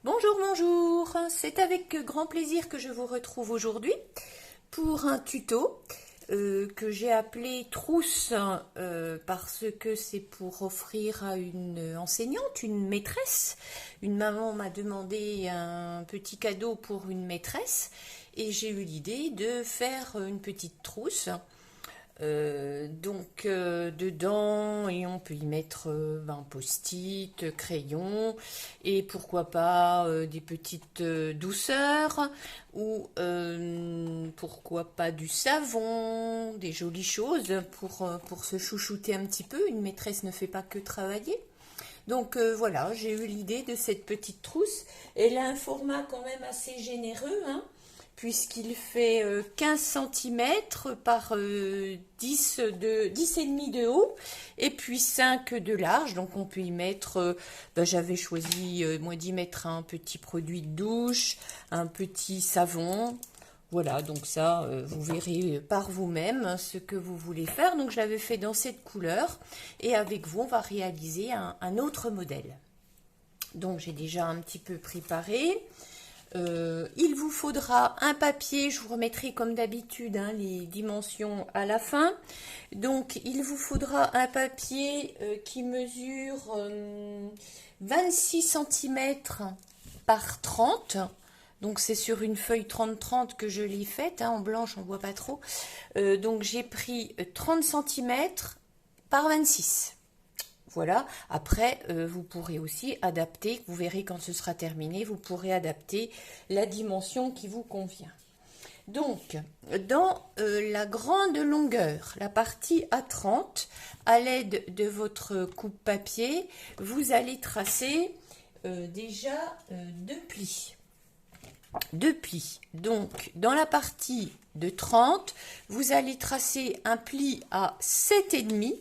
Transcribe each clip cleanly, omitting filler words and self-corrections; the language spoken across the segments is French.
Bonjour, bonjour, c'est avec grand plaisir que je vous retrouve aujourd'hui pour un tuto que j'ai appelé trousse parce que c'est pour offrir à une enseignante, une maîtresse. Une maman m'a demandé un petit cadeau pour une maîtresse et j'ai eu l'idée de faire une petite trousse. Dedans, et on peut y mettre un post-it, crayon, et pourquoi pas des petites douceurs, ou pourquoi pas du savon, des jolies choses pour se chouchouter un petit peu. Une maîtresse ne fait pas que travailler. Donc voilà, j'ai eu l'idée de cette petite trousse. Elle a un format quand même assez généreux, hein, puisqu'il fait 15 cm par 10 et demi de haut et puis 5 de large. Donc on peut y mettre, j'avais choisi moi d'y mettre un petit produit de douche, un petit savon. Voilà, donc ça, vous verrez par vous-même ce que vous voulez faire. Donc je l'avais fait dans cette couleur et avec vous, on va réaliser un autre modèle. Donc j'ai déjà un petit peu préparé. Il vous faudra un papier, je vous remettrai comme d'habitude les dimensions à la fin. Donc il vous faudra un papier qui mesure 26 cm par 30. Donc c'est sur une feuille 30-30 que je l'ai faite, en blanche on ne voit pas trop. Donc j'ai pris 30 cm par 26. Voilà, après vous pourrez aussi adapter, vous verrez quand ce sera terminé, vous pourrez adapter la dimension qui vous convient. Donc, dans la grande longueur, la partie A30, à l'aide de votre coupe-papier, vous allez tracer déjà deux plis. Deux plis. Donc, dans la partie de 30, vous allez tracer un pli à 7,5.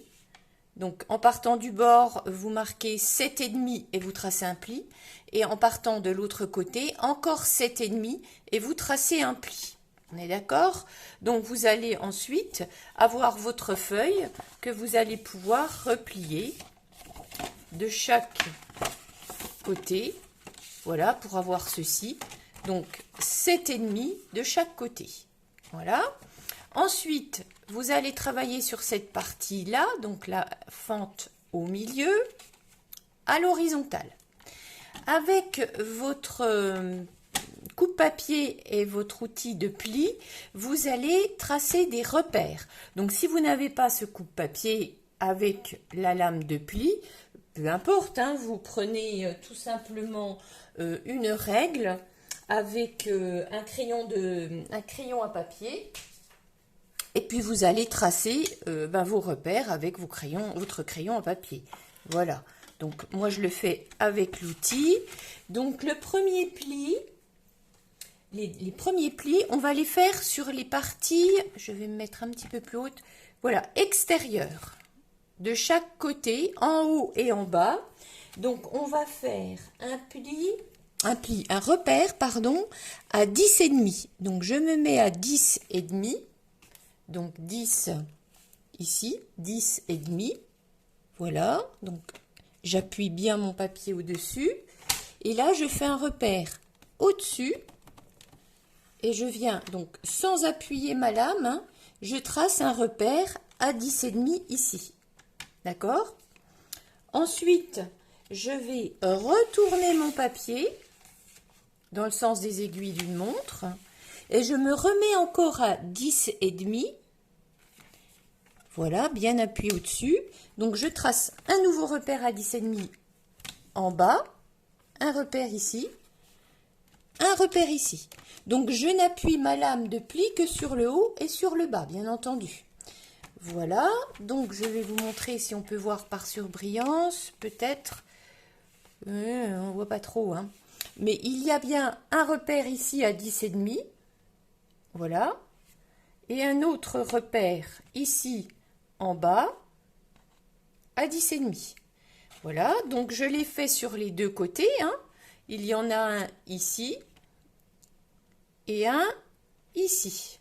Donc, en partant du bord, vous marquez 7,5 et vous tracez un pli. Et en partant de l'autre côté, encore 7,5 et vous tracez un pli. On est d'accord? Donc, vous allez ensuite avoir votre feuille que vous allez pouvoir replier de chaque côté. Voilà, pour avoir ceci. Donc, 7,5 de chaque côté. Voilà. Ensuite, vous allez travailler sur cette partie-là, donc la fente au milieu, à l'horizontale. Avec votre coupe-papier et votre outil de pli, vous allez tracer des repères. Donc, si vous n'avez pas ce coupe-papier avec la lame de pli, peu importe, vous prenez tout simplement une règle avec un crayon à papier. Et puis vous allez tracer vos repères avec votre crayon à papier. Voilà. Donc moi je le fais avec l'outil. Donc le premier pli, les premiers plis, on va les faire sur les parties, je vais me mettre un petit peu plus haute, voilà, extérieures. De chaque côté, en haut et en bas. Donc on va faire un repère, à 10,5. Donc je me mets à 10,5. Donc 10 ici, 10,5. Voilà, donc j'appuie bien mon papier au-dessus. Et là, je fais un repère au-dessus. Et je viens, donc sans appuyer ma lame, je trace un repère à 10,5 ici. D'accord? Ensuite, je vais retourner mon papier dans le sens des aiguilles d'une montre. Et je me remets encore à 10,5. Voilà, bien appuyé au-dessus. Donc, je trace un nouveau repère à 10,5 en bas, un repère ici, un repère ici. Donc, je n'appuie ma lame de pli que sur le haut et sur le bas, bien entendu. Voilà, donc je vais vous montrer si on peut voir par surbrillance, peut-être. On ne voit pas trop, Mais il y a bien un repère ici à 10,5. Voilà. Et un autre repère ici en bas à 10,5. Voilà, donc je l'ai fait sur les deux côtés. Il y en a un ici et un ici.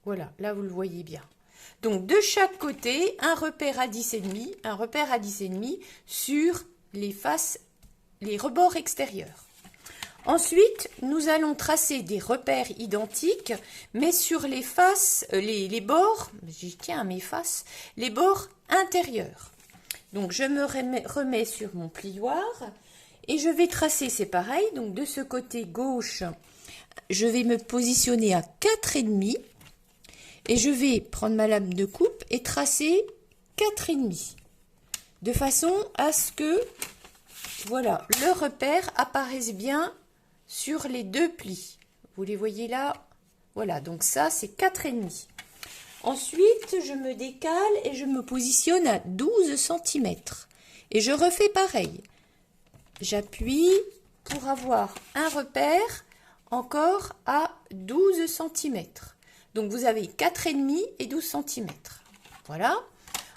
Voilà, là vous le voyez bien. Donc de chaque côté, un repère à 10,5, un repère à 10,5 sur les faces les rebords extérieurs. Ensuite, nous allons tracer des repères identiques, mais sur les faces, les bords, j'y tiens à mes faces, les bords intérieurs. Donc, je me remets sur mon plioir et je vais tracer, c'est pareil, donc de ce côté gauche, je vais me positionner à 4,5 et je vais prendre ma lame de coupe et tracer 4,5 de façon à ce que, voilà, le repère apparaisse bien sur les deux plis. Vous les voyez là? Voilà, donc ça c'est 4,5. Ensuite, je me décale et je me positionne à 12 cm. Et je refais pareil. J'appuie pour avoir un repère encore à 12 cm. Donc vous avez 4,5 et 12 cm. Voilà.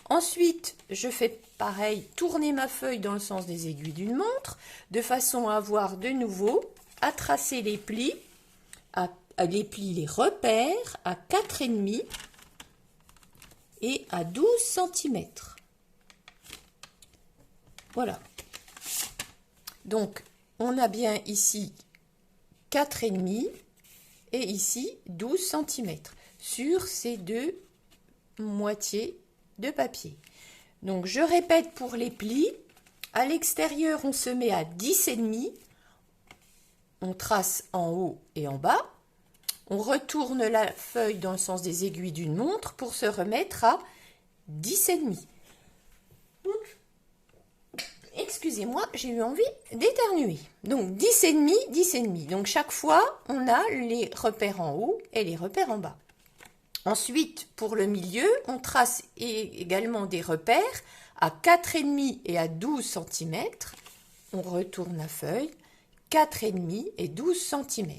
Ensuite, je fais pareil, tourner ma feuille dans le sens des aiguilles d'une montre, de façon à avoir de nouveau à tracer les plis, les repères à 4,5 et à 12 cm. Voilà. Donc, on a bien ici 4,5 et ici 12 cm sur ces deux moitiés de papier. Donc, je répète pour les plis. À l'extérieur, on se met à 10,5. On trace en haut et en bas. On retourne la feuille dans le sens des aiguilles d'une montre pour se remettre à 10,5. Excusez-moi, j'ai eu envie d'éternuer. Donc 10,5, 10,5. Donc chaque fois, on a les repères en haut et les repères en bas. Ensuite, pour le milieu, on trace également des repères à 4,5 et à 12 cm. On retourne la feuille. 4,5 et 12 cm.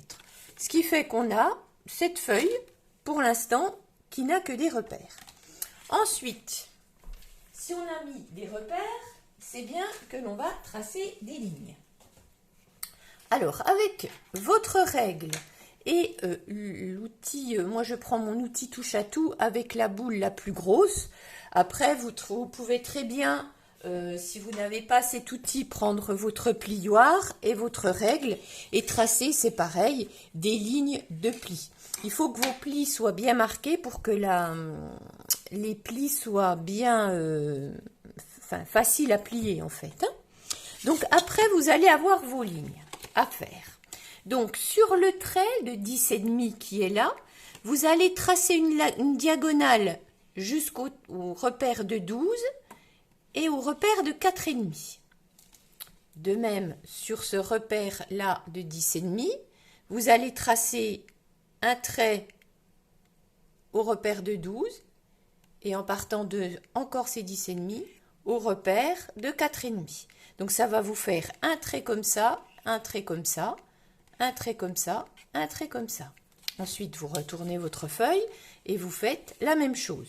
Ce qui fait qu'on a cette feuille, pour l'instant, qui n'a que des repères. Ensuite, si on a mis des repères, c'est bien que l'on va tracer des lignes. Alors, avec votre règle et l'outil, moi je prends mon outil touche à tout avec la boule la plus grosse. Après, vous pouvez très bien... si vous n'avez pas cet outil, prendre votre plioir et votre règle et tracer, c'est pareil, des lignes de plis. Il faut que vos plis soient bien marqués pour que les plis soient bien faciles à plier en fait. Hein. Donc après, vous allez avoir vos lignes à faire. Donc sur le trait de 10,5 qui est là, vous allez tracer une diagonale jusqu'au repère de 12 et au repère de 4,5. De même, sur ce repère-là de 10,5, vous allez tracer un trait au repère de 12 et en partant de encore ces 10,5 au repère de 4,5. Donc ça va vous faire un trait comme ça, un trait comme ça, un trait comme ça, un trait comme ça. Ensuite, vous retournez votre feuille et vous faites la même chose.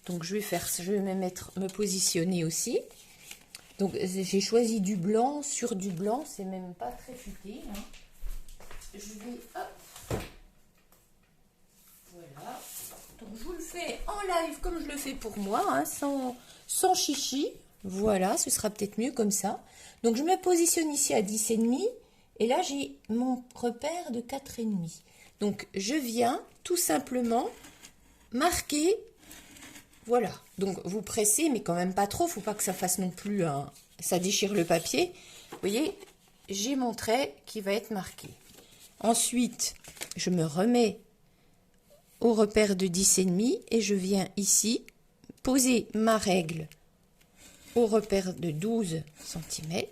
Donc je vais me positionner aussi. Donc j'ai choisi du blanc sur du blanc, c'est même pas très futé. Hein. Je vais, hop, voilà. Donc je vous le fais en live comme je le fais pour moi, hein, sans chichi. Voilà, ce sera peut-être mieux comme ça. Donc je me positionne ici à 10,5 et là j'ai mon repère de 4,5. Donc je viens tout simplement marquer. Voilà, donc vous pressez, mais quand même pas trop, faut pas que ça fasse non plus ça déchire le papier. Vous voyez, j'ai mon trait qui va être marqué. Ensuite, je me remets au repère de 10,5 et je viens ici poser ma règle au repère de 12 cm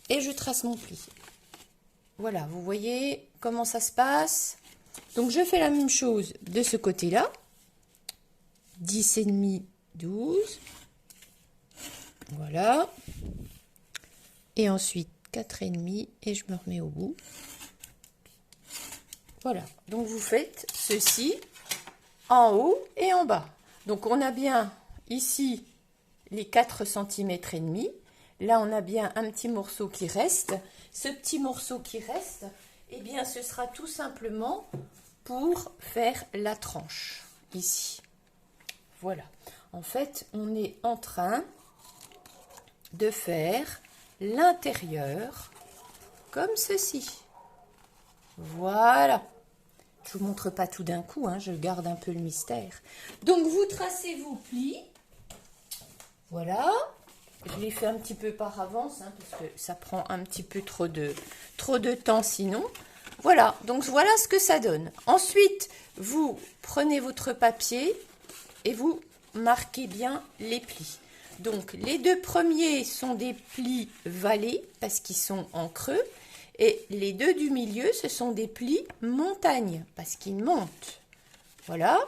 et je trace mon pli. Voilà, vous voyez comment ça se passe. Donc je fais la même chose de ce côté-là. 10,5, 12. Voilà. Et ensuite 4,5 et je me remets au bout. Voilà. Donc vous faites ceci en haut et en bas. Donc on a bien ici les 4 cm et demi. Là on a bien un petit morceau qui reste. Ce petit morceau qui reste, eh bien ce sera tout simplement pour faire la tranche ici. Voilà. En fait, on est en train de faire l'intérieur, comme ceci. Voilà. Je vous montre pas tout d'un coup, hein, je garde un peu le mystère. Donc vous tracez vos plis. Voilà. Je les fais un petit peu par avance, hein, parce que ça prend un petit peu trop de temps sinon. Voilà, donc voilà ce que ça donne. Ensuite, vous prenez votre papier et vous marquez bien les plis. Donc les deux premiers sont des plis vallées parce qu'ils sont en creux. Et les deux du milieu, ce sont des plis montagne parce qu'ils montent. Voilà.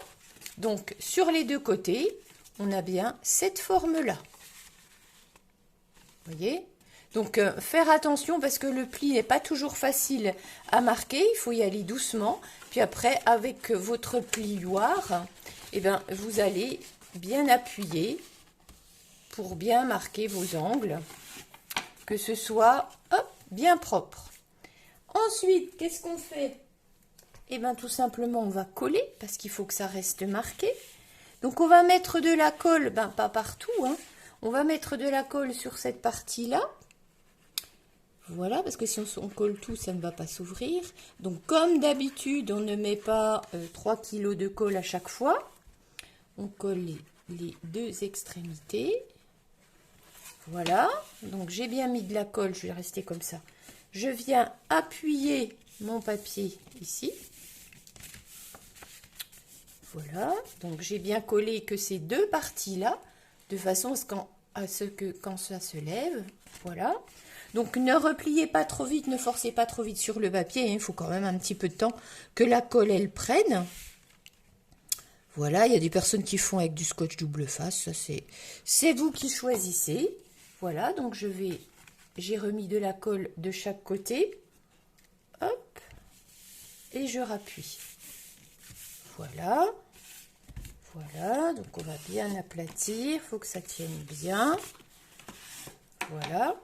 Donc sur les deux côtés, on a bien cette forme-là. Vous voyez? Donc faire attention parce que le pli n'est pas toujours facile à marquer. Il faut y aller doucement. Puis après, avec votre plioir, eh bien, vous allez bien appuyer pour bien marquer vos angles. Que ce soit hop, bien propre. Ensuite, qu'est-ce qu'on fait? Eh bien, tout simplement, on va coller parce qu'il faut que ça reste marqué. Donc, on va mettre de la colle, ben pas partout, hein. On va mettre de la colle sur cette partie-là. Voilà, parce que si on colle tout, ça ne va pas s'ouvrir. Donc, comme d'habitude, on ne met pas 3 kg de colle à chaque fois. On colle les deux extrémités. Voilà, donc j'ai bien mis de la colle, je vais rester comme ça. Je viens appuyer mon papier ici. Voilà, donc j'ai bien collé que ces deux parties-là, de façon à ce que quand ça se lève, voilà. Donc ne repliez pas trop vite, ne forcez pas trop vite sur le papier, hein, il faut quand même un petit peu de temps que la colle elle prenne. Voilà, il y a des personnes qui font avec du scotch double face, ça c'est vous qui choisissez. Voilà, donc j'ai remis de la colle de chaque côté, hop, et je rappuie. Voilà, voilà, donc on va bien aplatir, il faut que ça tienne bien. Voilà.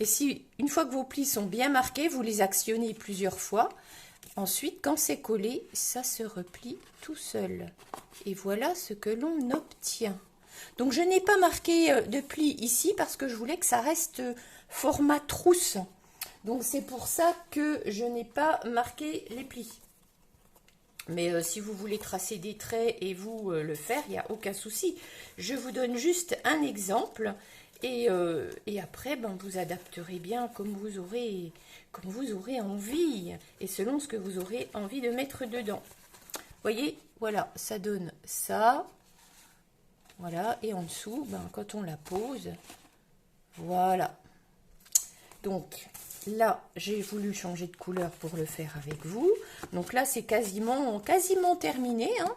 Et si, une fois que vos plis sont bien marqués, vous les actionnez plusieurs fois. Ensuite, quand c'est collé, ça se replie tout seul. Et voilà ce que l'on obtient. Donc, je n'ai pas marqué de plis ici parce que je voulais que ça reste format trousse. Donc, c'est pour ça que je n'ai pas marqué les plis. Mais si vous voulez tracer des traits et vous le faire, il n'y a aucun souci. Je vous donne juste un exemple. Et après, ben, vous adapterez bien comme vous aurez envie. Et selon ce que vous aurez envie de mettre dedans. Vous voyez, voilà, ça donne ça. Voilà, et en dessous, ben, quand on la pose, voilà. Donc, là, j'ai voulu changer de couleur pour le faire avec vous. Donc là, c'est quasiment terminé, hein.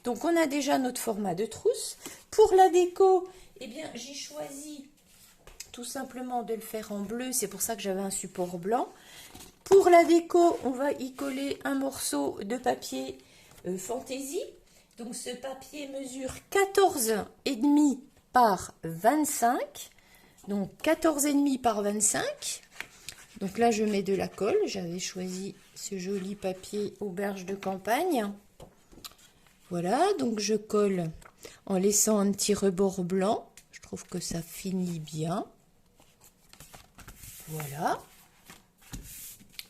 Donc, on a déjà notre format de trousse. Pour la déco, eh bien, j'ai choisi tout simplement de le faire en bleu. C'est pour ça que j'avais un support blanc. Pour la déco, on va y coller un morceau de papier fantaisie. Donc, ce papier mesure 14,5 par 25. Donc, 14,5 par 25. Donc là, je mets de la colle. J'avais choisi ce joli papier auberge de campagne. Voilà, donc je colle en laissant un petit rebord blanc. Je trouve que ça finit bien. Voilà.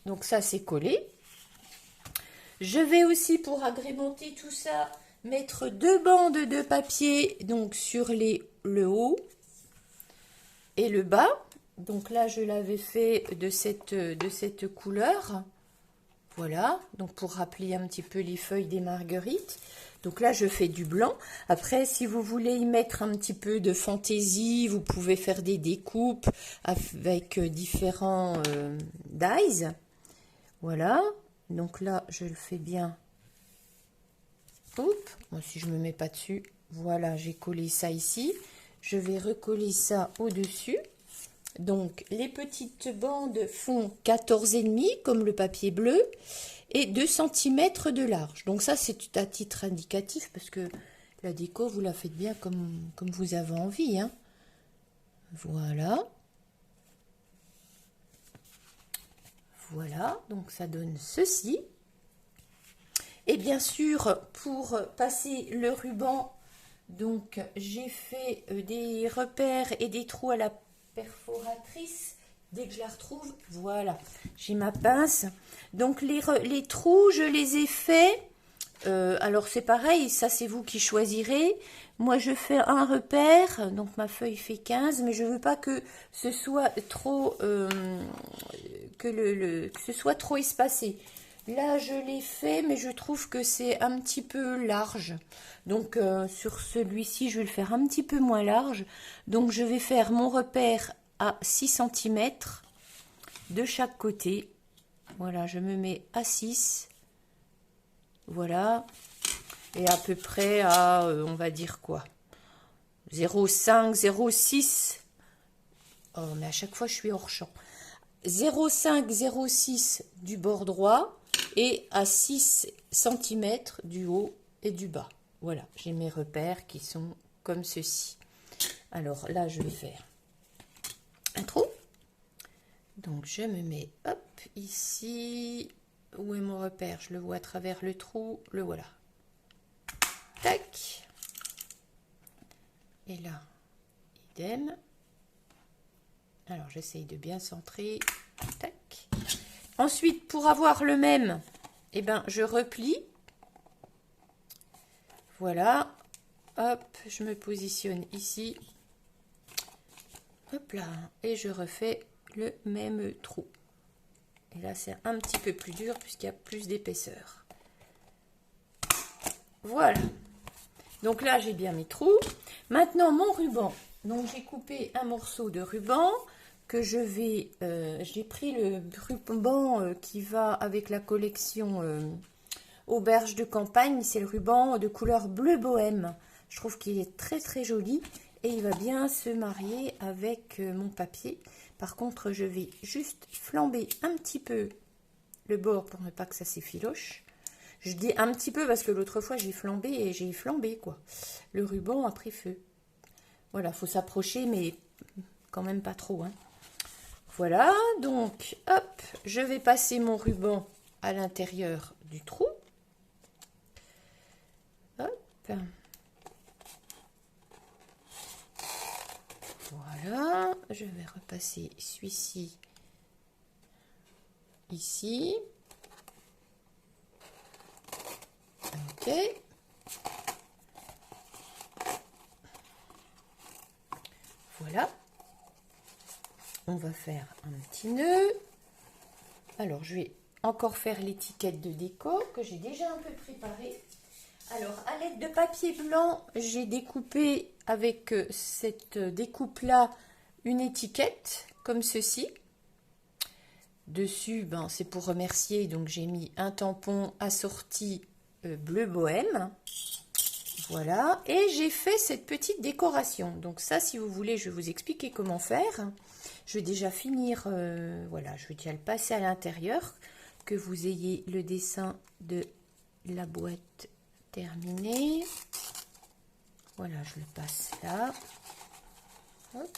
Donc ça, c'est collé. Je vais aussi, pour agrémenter tout ça, mettre 2 bandes de papier donc sur le haut et le bas. Donc là, je l'avais fait de cette couleur. Voilà, donc pour rappeler un petit peu les feuilles des marguerites. Donc là, je fais du blanc. Après, si vous voulez y mettre un petit peu de fantaisie, vous pouvez faire des découpes avec différents dies. Voilà, donc là, je le fais bien. Hop, moi, si je ne me mets pas dessus, voilà, j'ai collé ça ici. Je vais recoller ça au-dessus. Donc, les petites bandes font 14,5 comme le papier bleu et 2 cm de large. Donc ça, c'est à titre indicatif parce que la déco, vous la faites bien comme vous avez envie, hein. Voilà. Voilà, donc ça donne ceci. Et bien sûr, pour passer le ruban, donc j'ai fait des repères et des trous à la perforatrice dès que je la retrouve, voilà, j'ai ma pince. Donc les trous, je les ai faits. Alors c'est pareil, ça c'est vous qui choisirez. Moi je fais un repère, donc ma feuille fait 15, mais je veux pas que ce soit trop que ce soit trop espacé. Là je l'ai fait, mais je trouve que c'est un petit peu large. Donc sur celui-ci, je vais le faire un petit peu moins large. Donc je vais faire mon repère à 6 cm de chaque côté. Voilà, je me mets à 6. Voilà. Et à peu près à, on va dire quoi, 0,5, 0,6. Oh, mais à chaque fois, je suis hors champ. 0,5, 0,6 du bord droit et à 6 cm du haut et du bas. Voilà, j'ai mes repères qui sont comme ceci. Alors là, je vais faire un trou. Donc, je me mets, hop, ici. Où est mon repère? Je le vois à travers le trou. Le voilà. Tac. Et là, idem. Alors, j'essaye de bien centrer. Tac. Ensuite, pour avoir le même, eh ben, je replie. Voilà. Hop, je me positionne ici. Hop là. Et je refais le même trou. Et là, c'est un petit peu plus dur puisqu'il y a plus d'épaisseur. Voilà. Donc là, j'ai bien mes trous. Maintenant, mon ruban. Donc, j'ai coupé un morceau de ruban que je vais... j'ai pris le ruban qui va avec la collection Auberge de campagne. C'est le ruban de couleur bleu bohème. Je trouve qu'il est très, très joli. Et il va bien se marier avec mon papier. Par contre, je vais juste flamber un petit peu le bord pour ne pas que ça s'effiloche. Je dis un petit peu parce que l'autre fois, j'ai flambé et j'ai flambé, quoi. Le ruban a pris feu. Voilà, faut s'approcher, mais quand même pas trop, hein. Voilà, donc, hop, je vais passer mon ruban à l'intérieur du trou. Hop. Voilà, je vais repasser celui-ci ici. Ok. Voilà. On va faire un petit nœud. Alors, je vais encore faire l'étiquette de déco que j'ai déjà un peu préparée. Alors, à l'aide de papier blanc, j'ai découpé avec cette découpe-là une étiquette comme ceci. Dessus, ben, c'est pour remercier, donc j'ai mis un tampon assorti bleu bohème. Voilà, et j'ai fait cette petite décoration. Donc ça, si vous voulez, je vais vous expliquer comment faire. Je vais déjà finir, voilà, je vais déjà le passer à l'intérieur, que vous ayez le dessin de la boîte terminé. Voilà, je le passe là. Hop.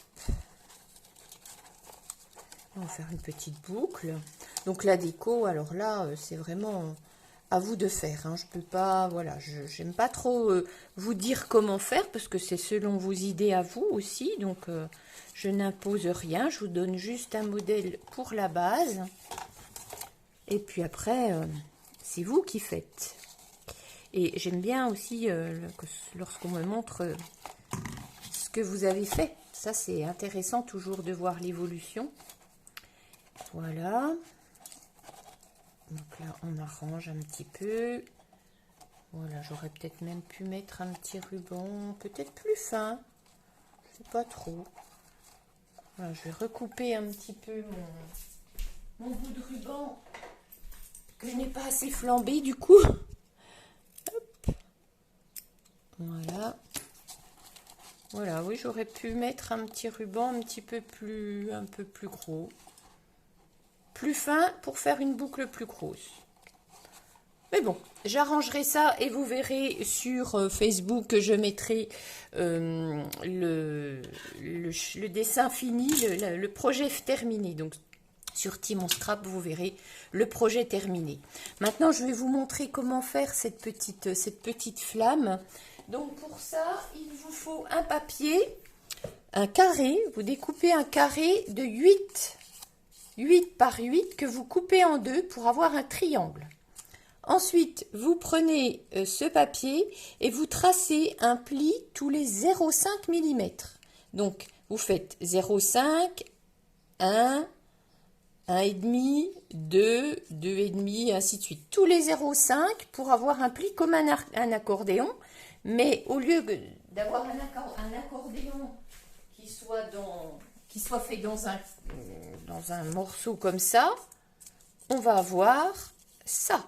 On va faire une petite boucle. Donc la déco, alors là, c'est vraiment à vous de faire, hein. Je peux pas, voilà, j'aime pas trop vous dire comment faire parce que c'est selon vos idées à vous aussi. Donc je n'impose rien, je vous donne juste un modèle pour la base. Et puis après, c'est vous qui faites. Et j'aime bien aussi lorsqu'on me montre ce que vous avez fait. Ça, c'est intéressant toujours de voir l'évolution. Voilà. Donc là, on arrange un petit peu. Voilà, j'aurais peut-être même pu mettre un petit ruban, peut-être plus fin. Je sais pas trop. Voilà, je vais recouper un petit peu mon bout de ruban que je n'ai pas assez flambé du coup. Hop. Voilà. Voilà, oui, j'aurais pu mettre un petit ruban un peu plus gros. Plus fin pour faire une boucle plus grosse. Mais bon, j'arrangerai ça et vous verrez sur Facebook que je mettrai le dessin fini, le projet terminé. Donc sur Timon Scrap, vous verrez le projet terminé. Maintenant, je vais vous montrer comment faire cette petite flamme. Donc pour ça, il vous faut un papier, un carré. Vous découpez un carré de 8 8 par 8 que vous coupez en deux pour avoir un triangle. Ensuite, vous prenez ce papier et vous tracez un pli tous les 0,5 mm. Donc, vous faites 0,5, 1, 1,5, 2, 2,5, ainsi de suite. Tous les 0,5 pour avoir un pli comme un accordéon. Mais au lieu d'avoir un accordéon qui soit fait dans un morceau comme ça, on va avoir ça.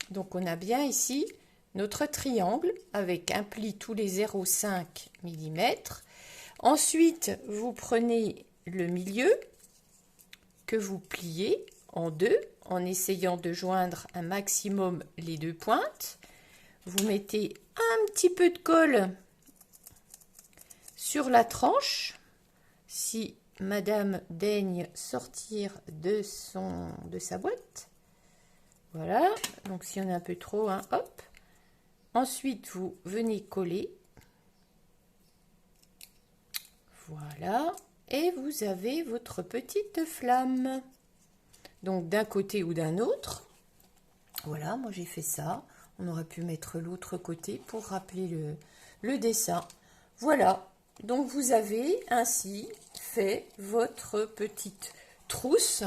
Donc, on a bien ici notre triangle avec un pli tous les 0,5 mm. Ensuite, vous prenez le milieu que vous pliez en deux en essayant de joindre un maximum les deux pointes. Vous mettez un petit peu de colle sur la tranche. Si madame daigne sortir de sa boîte. Voilà, donc s'il y en a un peu trop, hein, hop. Ensuite, vous venez coller. Voilà, et vous avez votre petite flamme. Donc d'un côté ou d'un autre. Voilà, moi j'ai fait ça. On aurait pu mettre l'autre côté pour rappeler le dessin. Voilà, donc vous avez ainsi fait votre petite trousse.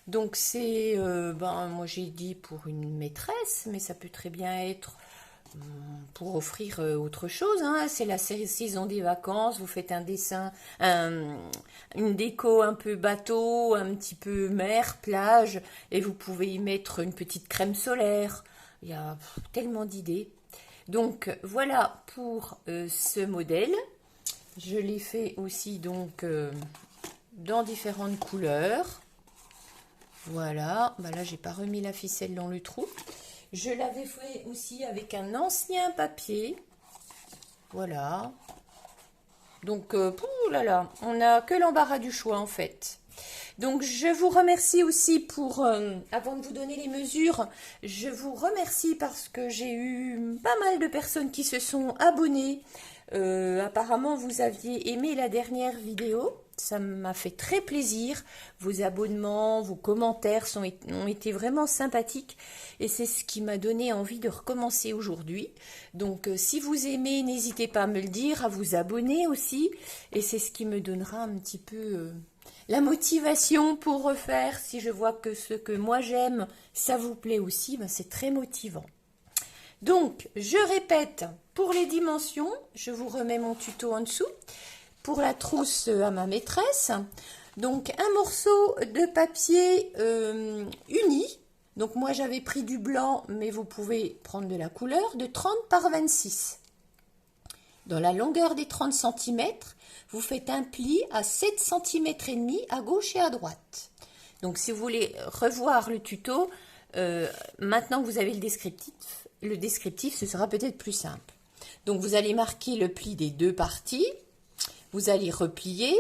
Donc c'est, moi j'ai dit pour une maîtresse, mais ça peut très bien être pour offrir autre chose. Hein. C'est la saison des vacances, vous faites un dessin, une déco un peu bateau, un petit peu mer, plage, et vous pouvez y mettre une petite crème solaire. Il y a tellement d'idées. Donc voilà pour ce modèle. Je l'ai fait aussi donc dans différentes couleurs. Voilà, là j'ai pas remis la ficelle dans le trou. Je l'avais fait aussi avec un ancien papier. Voilà. Donc, là, on n'a que l'embarras du choix en fait. Donc, je vous remercie aussi pour, avant de vous donner les mesures, je vous remercie parce que j'ai eu pas mal de personnes qui se sont abonnées. Apparemment, vous aviez aimé la dernière vidéo. Ça m'a fait très plaisir. Vos abonnements, vos commentaires ont été vraiment sympathiques. Et c'est ce qui m'a donné envie de recommencer aujourd'hui. Donc, si vous aimez, n'hésitez pas à me le dire, à vous abonner aussi. Et c'est ce qui me donnera un petit peu la motivation pour refaire. Si je vois que ce que moi j'aime, ça vous plaît aussi, c'est très motivant. Donc, je répète, pour les dimensions, je vous remets mon tuto en dessous. Pour la trousse à ma maîtresse, donc un morceau de papier uni. Donc moi j'avais pris du blanc, mais vous pouvez prendre de la couleur, de 30 par 26. Dans la longueur des 30 cm, vous faites un pli à 7 cm et demi à gauche et à droite. Donc si vous voulez revoir le tuto, maintenant que vous avez le descriptif, ce sera peut-être plus simple. Donc vous allez marquer le pli des deux parties. Vous allez replier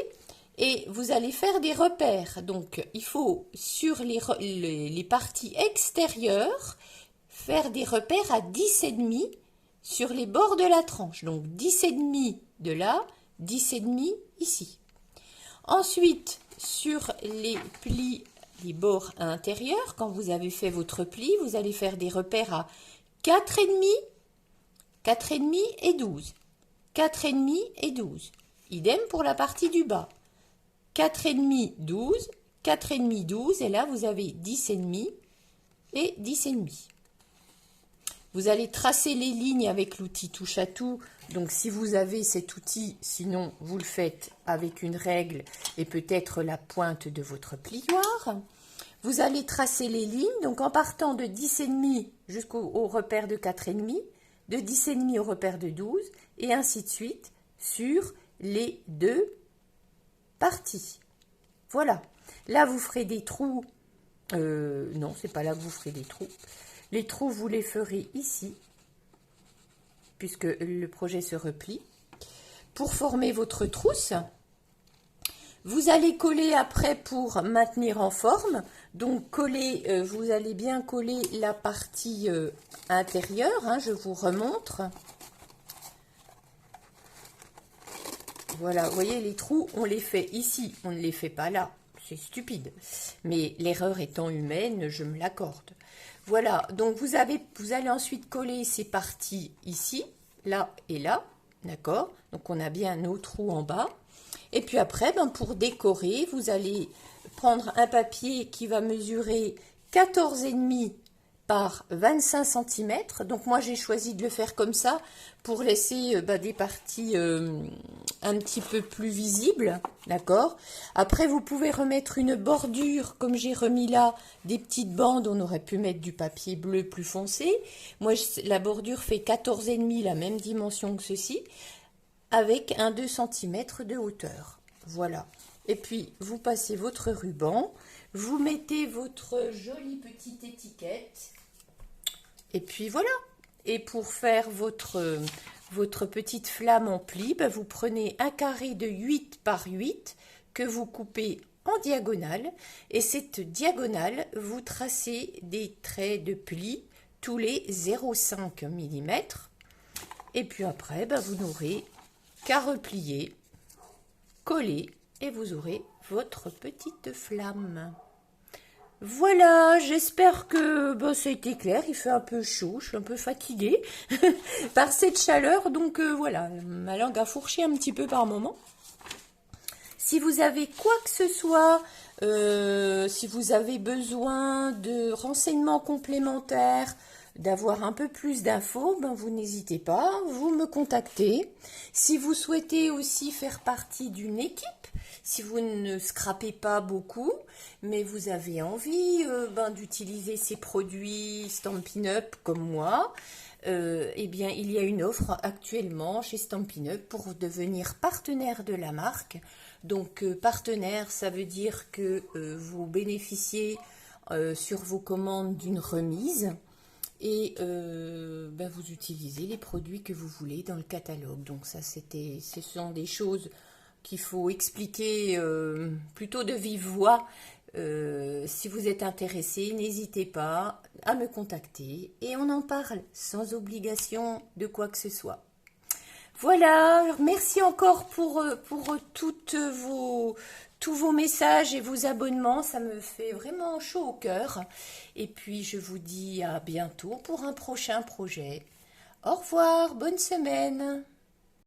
et vous allez faire des repères. Donc, il faut, sur les parties extérieures, faire des repères à 10,5 sur les bords de la tranche. Donc, 10,5 de là, 10,5 ici. Ensuite, sur les plis, les bords intérieurs, quand vous avez fait votre pli, vous allez faire des repères à 4,5, 4,5 et 12. 4,5 et 12. Idem pour la partie du bas. 4,5, 12, 4,5, 12, et là vous avez 10,5 et 10,5. Vous allez tracer les lignes avec l'outil touche à tout. Donc si vous avez cet outil, sinon vous le faites avec une règle et peut-être la pointe de votre plioir. Vous allez tracer les lignes, donc en partant de 10,5 jusqu'au repère de 4,5, de 10,5 au repère de 12, et ainsi de suite sur les deux parties. Voilà. Là, vous ferez des trous. Non, c'est pas là que vous ferez des trous. Les trous, vous les ferez ici, puisque le projet se replie. Pour former votre trousse, vous allez coller après pour maintenir en forme. Donc, coller, vous allez bien coller la partie intérieure. Hein, je vous remontre. Voilà, vous voyez les trous, on les fait ici, on ne les fait pas là. c'est stupide. Mais l'erreur étant humaine, je me l'accorde. Voilà, donc vous allez ensuite coller ces parties ici, là et là, d'accord? Donc on a bien nos trous en bas. Et puis après, ben, pour décorer, vous allez prendre un papier qui va mesurer 14,5 par 25 cm. Donc moi j'ai choisi de le faire comme ça pour laisser des parties un petit peu plus visibles, d'accord. Après vous pouvez remettre une bordure comme j'ai remis là, des petites bandes, on aurait pu mettre du papier bleu plus foncé. Moi la bordure fait 14,5, la même dimension que ceci, avec un 2 cm de hauteur, voilà. Et puis vous passez votre ruban, vous mettez votre jolie petite étiquette. Et puis voilà. Et pour faire votre petite flamme en pli, ben vous prenez un carré de 8 par 8 que vous coupez en diagonale. Et cette diagonale, vous tracez des traits de pli tous les 0,5 mm. Et puis après, ben vous n'aurez qu'à replier, coller et vous aurez votre petite flamme. Voilà, j'espère que ça a été clair. Il fait un peu chaud, je suis un peu fatiguée par cette chaleur, donc voilà, ma langue a fourché un petit peu par moment. Si vous avez quoi que ce soit, si vous avez besoin de renseignements complémentaires, d'avoir un peu plus d'infos, ben vous n'hésitez pas, vous me contactez. Si vous souhaitez aussi faire partie d'une équipe, si vous ne scrapez pas beaucoup, mais vous avez envie d'utiliser ces produits Stampin' Up comme moi, eh bien il y a une offre actuellement chez Stampin' Up pour devenir partenaire de la marque. Donc partenaire, ça veut dire que vous bénéficiez sur vos commandes d'une remise. Et vous utilisez les produits que vous voulez dans le catalogue. Donc ça, ce sont des choses qu'il faut expliquer plutôt de vive voix. Si vous êtes intéressé, n'hésitez pas à me contacter et on en parle sans obligation de quoi que ce soit. Voilà, merci encore pour tous vos messages et vos abonnements, ça me fait vraiment chaud au cœur. Et puis je vous dis à bientôt pour un prochain projet. Au revoir, bonne semaine.